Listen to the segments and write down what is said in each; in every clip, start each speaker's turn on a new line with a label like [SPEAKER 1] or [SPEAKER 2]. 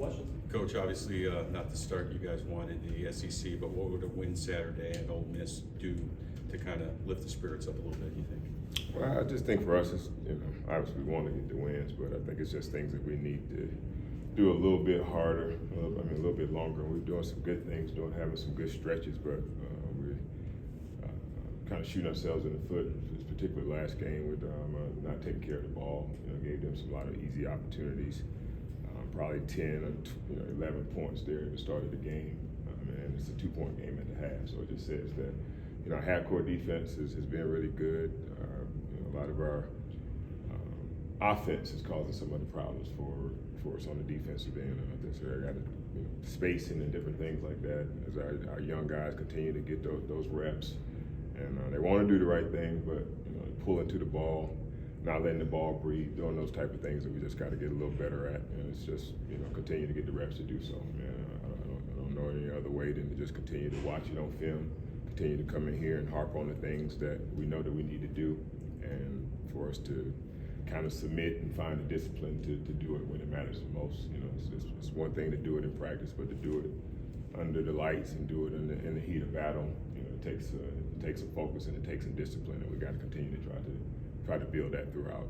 [SPEAKER 1] questions?
[SPEAKER 2] Coach, obviously not the start you guys wanted in the SEC, but what would a win Saturday and Ole Miss do to kind of lift the spirits up a little bit, you think?
[SPEAKER 3] Well, I just think for us, it's, obviously we want to get the wins, but I think it's just things that we need to do a little bit harder, a little bit longer. We're doing some good things, having some good stretches, but we're kind of shooting ourselves in the foot, particularly last game with not taking care of the ball. Gave them a lot of easy opportunities. Probably 10 or 11 points there at the start of the game, and it's a 2-point game at the half. So it just says that our half-court defense has been really good. A lot of our offense is causing some of the problems for us on the defensive end. I got spacing and different things like that as our young guys continue to get those reps, and they want to do the right thing, but pulling to the ball, not letting the ball breathe, doing those type of things that we just got to get a little better at, and it's just continue to get the reps to do so. I don't know any other way than to just continue to watch it on film, continue to come in here and harp on the things that we know that we need to do, and for us to kind of submit and find the discipline to do it when it matters the most. It's one thing to do it in practice, but to do it under the lights and do it in the heat of battle, it takes some focus and it takes some discipline, and we got to continue to try to build that throughout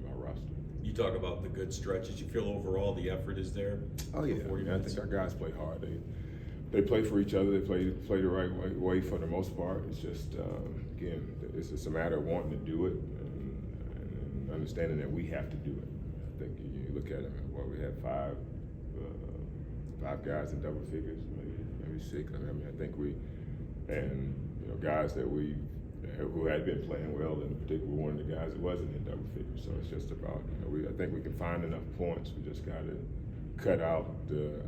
[SPEAKER 3] our roster.
[SPEAKER 2] You talk about the good stretches. You feel overall the effort is there?
[SPEAKER 3] Oh yeah, I think our guys play hard. They play for each other. They play the right way for the most part. It's just again, it's just a matter of wanting to do it and understanding that we have to do it. I think you look at it. We had five guys in double figures, maybe 6. I think guys that who had been playing well, and in particular one of the guys that wasn't in double figures. So it's just about I think we can find enough points. We just got to cut out the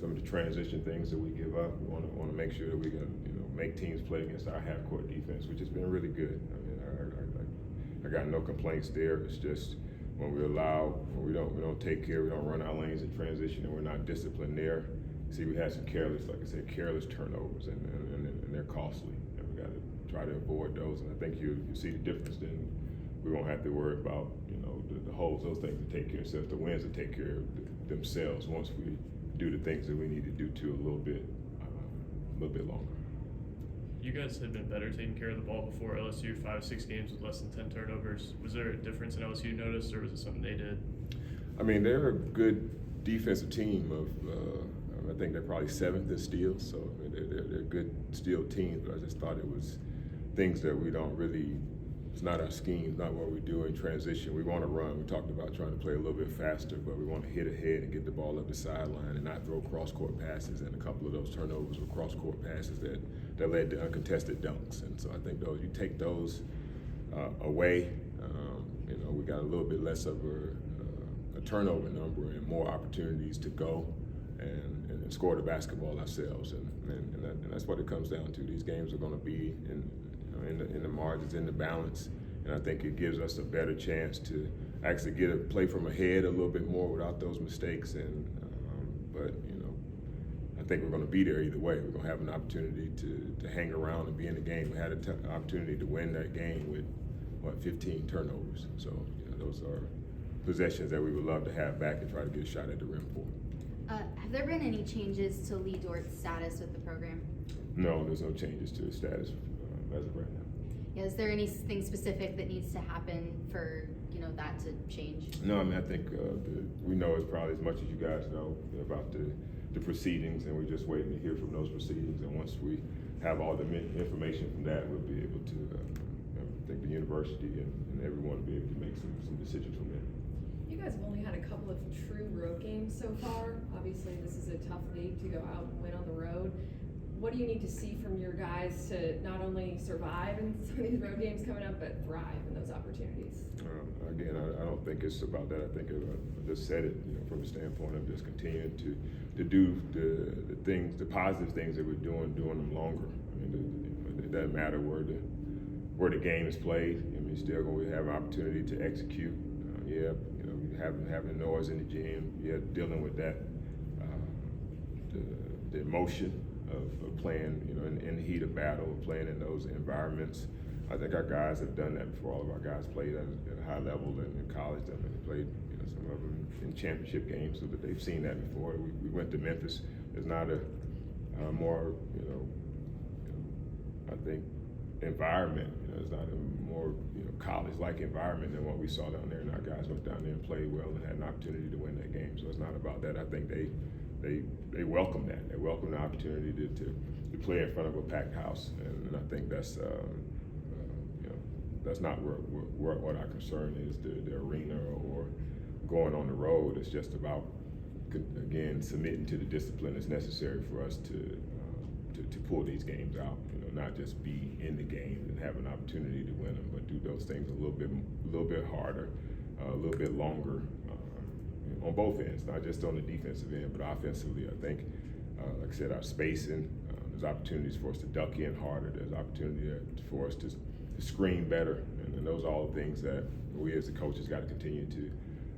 [SPEAKER 3] some of the transition things that we give up. We want to make sure that we can make teams play against our half court defense, which has been really good. I got no complaints there. It's just when we don't take care, we don't run our lanes in transition, and we're not disciplined there. See, we had some careless turnovers, and they're costly, and we got to try to avoid those. And I think you see the difference. Then we won't have to worry about the holes, those things to take care of themselves. The wins to take care of themselves once we do the things that we need to do to a little bit longer.
[SPEAKER 4] You guys had been better taking care of the ball before LSU, 5-6 games with less than 10 turnovers. Was there a difference in LSU noticed, or was it something they did?
[SPEAKER 3] They're a good defensive team. I think they're probably 7th in steals, so they're a good steal team. But I just thought it was things that we don't really. It's not our scheme, not what we do in transition. We want to run. We talked about trying to play a little bit faster, but we want to hit ahead and get the ball up the sideline and not throw cross-court passes. And a couple of those turnovers were cross-court passes that led to uncontested dunks. And so I think you take those away, we got a little bit less of a turnover number and more opportunities to go and score the basketball ourselves. And that's what it comes down to. These games are going to be in the margins, in the balance, and I think it gives us a better chance to actually get a play from ahead a little bit more without those mistakes. And but I think we're going to be there either way. We're going to have an opportunity to hang around and be in the game. We had an opportunity to win that game with 15 turnovers. So those are possessions that we would love to have back and try to get a shot at the rim for.
[SPEAKER 5] Have there been any changes to Lee Dort's status with the program?
[SPEAKER 3] No, there's no changes to his status as of right now.
[SPEAKER 5] Yeah, is there anything specific that needs to happen for that to change?
[SPEAKER 3] No, I think we know as probably as much as you guys know about the proceedings, and we're just waiting to hear from those proceedings. And once we have all the information from that, we'll be able to, I think the university and everyone will be able to make some decisions from there.
[SPEAKER 6] You guys have only had a couple of true road games so far. Obviously, this is a tough league to go out and win on the road. What do you need to see from your guys to not only survive in some of these road games coming up, but thrive in those opportunities?
[SPEAKER 3] Again, I don't think it's about that. I think I just said it, from the standpoint of just continuing to do the things, the positive things that we're doing them longer. It doesn't matter where the game is played. Still going to have an opportunity to execute. Having noise in the gym. Dealing with that, the emotion of playing, in the heat of battle, playing in those environments. I think our guys have done that before. All of our guys played at a high level in college. They played, some of them in championship games, so that they've seen that before. We went to Memphis. It's not a more, I think, environment. It's not a more college-like environment than what we saw down there, and our guys went down there and played well and had an opportunity to win that game. So it's not about that. I think they welcome that. They welcome the opportunity to play in front of a packed house, and I think that's that's not where what our concern is, the arena or going on the road. It's just about, again, submitting to the discipline that's necessary for us to pull these games out. Not just be in the game and have an opportunity to win them, but do those things a little bit harder, a little bit longer on both ends, not just on the defensive end, but offensively. I think, like I said, our spacing. There's opportunities for us to duck in harder. There's opportunity for us to screen better, and those are all the things that we as the coaches got to continue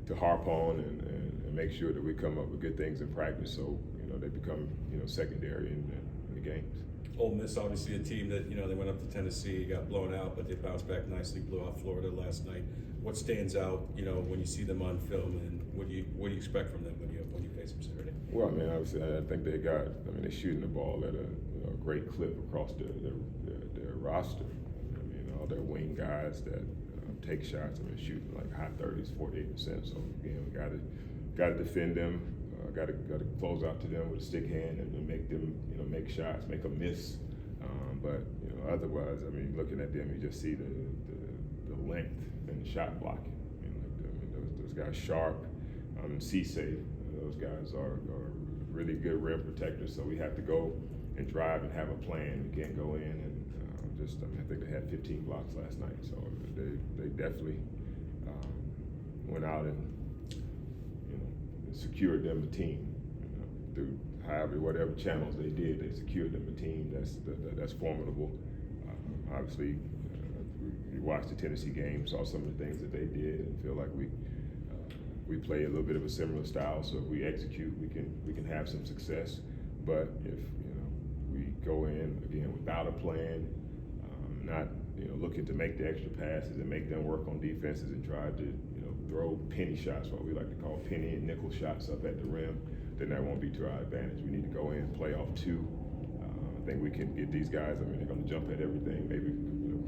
[SPEAKER 3] to harp on and make sure that we come up with good things in practice, so they become secondary in the games.
[SPEAKER 2] Ole Miss, obviously a team that they went up to Tennessee, got blown out, but they bounced back nicely, blew out Florida last night. What stands out, when you see them on film, and what do you expect from them when you face them Saturday?
[SPEAKER 3] Well, obviously, I think they're shooting the ball at a great clip across their roster. All their wing guys that take shots, shooting like high 30s, 48%. So again, we got to defend them. Got to close out to them with a stick hand and make them make shots, make them miss. But otherwise, looking at them, you just see the length and the shot blocking. Those guys Sharp, C-Safe. Those guys are really good rim protectors. So we have to go and drive and have a plan. We can't go in and I think they had 15 blocks last night. So they definitely went out and secured them a team through whatever channels they did. They secured them a team that's formidable. Obviously, we watched the Tennessee game, saw some of the things that they did, and feel like we play a little bit of a similar style. So if we execute, we can have some success. But if we go in again without a plan, not looking to make the extra passes and make them work on defenses and try to throw penny shots, what we like to call penny and nickel shots up at the rim, then that won't be to our advantage. We need to go in, play off two. I think we can get these guys. They're going to jump at everything. Maybe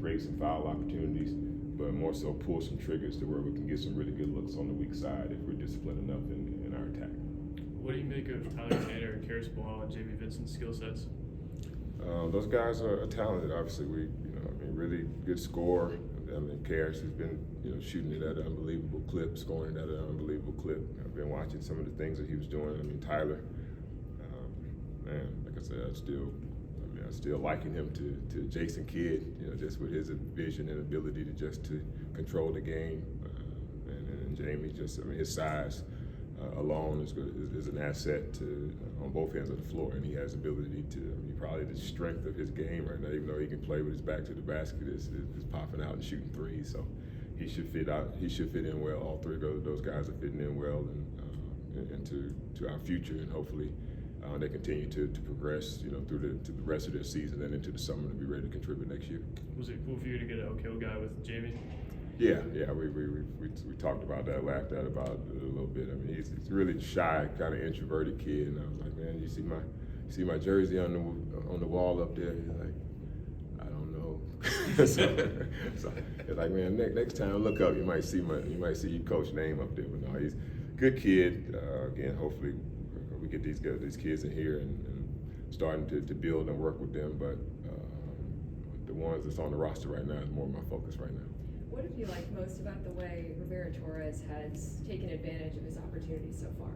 [SPEAKER 3] create some foul opportunities, but more so pull some triggers to where we can get some really good looks on the weak side if we're disciplined enough in our attack.
[SPEAKER 4] What do you make of Tyler Tanner and Karis Ball and Jamie Vincent's skill sets?
[SPEAKER 3] Those guys are talented. Obviously, really good scorer. Karis has been, shooting it at an unbelievable clip, scoring it at an unbelievable clip. I've been watching some of the things that he was doing. Tyler, like I said, I still liken him to Jason Kidd, just with his vision and ability to control the game. And Jamie, his size alone is an asset on both ends of the floor, and he has the ability to. Probably the strength of his game right now, even though he can play with his back to the basket, is popping out and shooting threes. So he should fit out. He should fit in well. All three of those guys are fitting in well and into our future, and hopefully they continue to progress, through the rest of their season and into the summer to be ready to contribute next year.
[SPEAKER 4] Was it cool for you to get an O'Kill guy with Jamie?
[SPEAKER 3] Yeah, we talked about that, laughed at about it a little bit. He's really shy, kind of introverted kid, and I was like, man, you see my jersey on the wall up there? He's like, I don't know. so it's like, man, next time look up, you might see your coach name up there. But no, he's a good kid. Again, hopefully we get these kids in here and starting to build and work with them. But the ones that's on the roster right now is more of my focus right now.
[SPEAKER 6] What have you liked most about the way Rivera-Torres has taken advantage of his opportunities so far?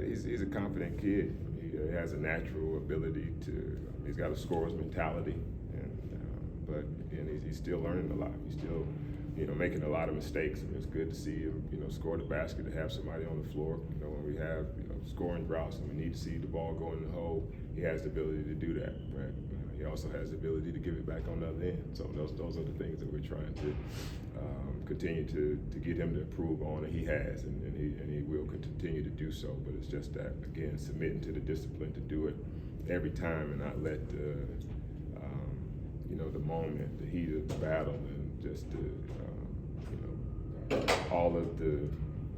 [SPEAKER 6] He's a confident kid. He has a natural ability to. He's got a scorer's mentality, but again, he's still learning a lot. He's still, making a lot of mistakes. It's good to see him, score the basket, to have somebody on the floor. When we have, scoring droughts and we need to see the ball go in the hole, he has the ability to do that. Right? He also has the ability to give it back on the other end. So those are the things that we're trying to continue to get him to improve on, and he has, and he will continue to do so. But it's just that, again, submitting to the discipline to do it every time and not let the moment, the heat of the battle, and just
[SPEAKER 3] all of the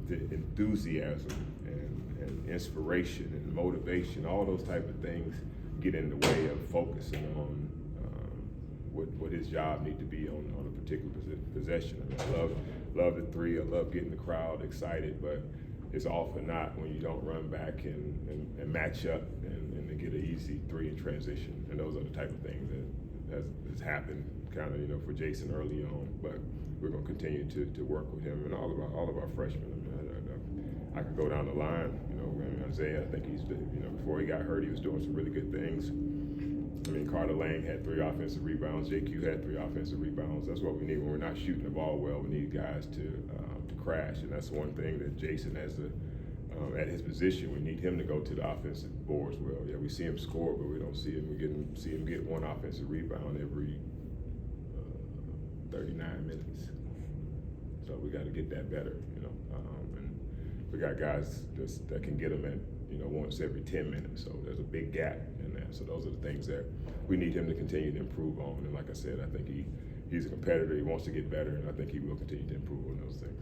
[SPEAKER 3] enthusiasm and inspiration and motivation, all those type of things get in the way of focusing on what his job need to be on a particular possession. I mean, I love the three, I love getting the crowd excited, but it's often not when you don't run back and match up and to get an easy three in transition. And those are the type of things that has happened kind of, for Jason early on, but we're going to continue to work with him and all of our freshmen. I could go down the line, Isaiah, I think he's, before he got hurt, he was doing some really good things. I mean, Carter Lang had 3 offensive rebounds. JQ had 3 offensive rebounds. That's what we need when we're not shooting the ball well. We need guys to crash, and that's one thing that Jason has at his position. We need him to go to the offensive boards well. Yeah, we see him score, but we don't see him. See him get 1 offensive rebound every 39 minutes. So we got to get that better, and we got guys that can get them at once every 10 minutes. So there's a big gap in that. So those are the things that we need him to continue to improve on. And like I said, I think he's a competitor. He wants to get better, and I think he will continue to improve on those things.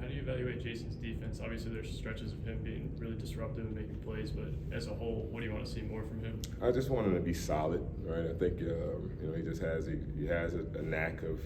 [SPEAKER 4] How do you evaluate Jason's defense? Obviously, there's stretches of him being really disruptive and making plays, but as a whole, what do you want to see more from him?
[SPEAKER 3] I just want him to be solid, right? I think he just has a knack of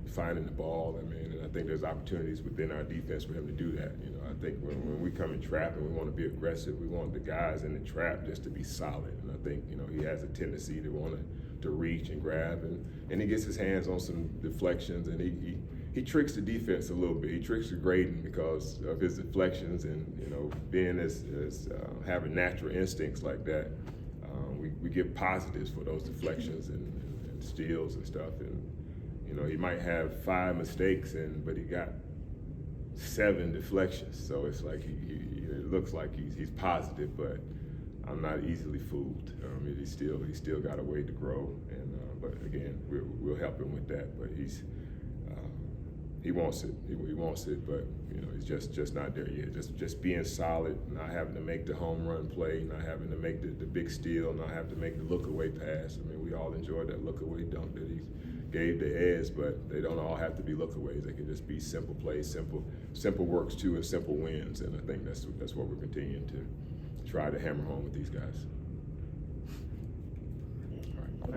[SPEAKER 3] finding the ball. I mean, and I think there's opportunities within our defense for him to do that. I think when we come in trap and we want to be aggressive, we want the guys in the trap just to be solid. And I think he has a tendency to want to reach and grab, and he gets his hands on some deflections, and he tricks the defense a little bit. He tricks the grading because of his deflections, and being as having natural instincts like that, we get positives for those deflections and steals and stuff. And he might have 5 mistakes, but he got 7 deflections. So it's like it looks like he's positive, but I'm not easily fooled. He's still got a way to grow, and but again, we'll help him with that. But he wants it. He wants it, but he's just not there yet. Just being solid, not having to make the home run play, not having to make the big steal, not having to make the look away pass. I mean, we all enjoyed that look away dunk that he gave to Ez, but they don't all have to be lookaways. They can just be simple plays, simple works too, and simple wins. And I think that's what we're continuing to try to hammer home with these guys.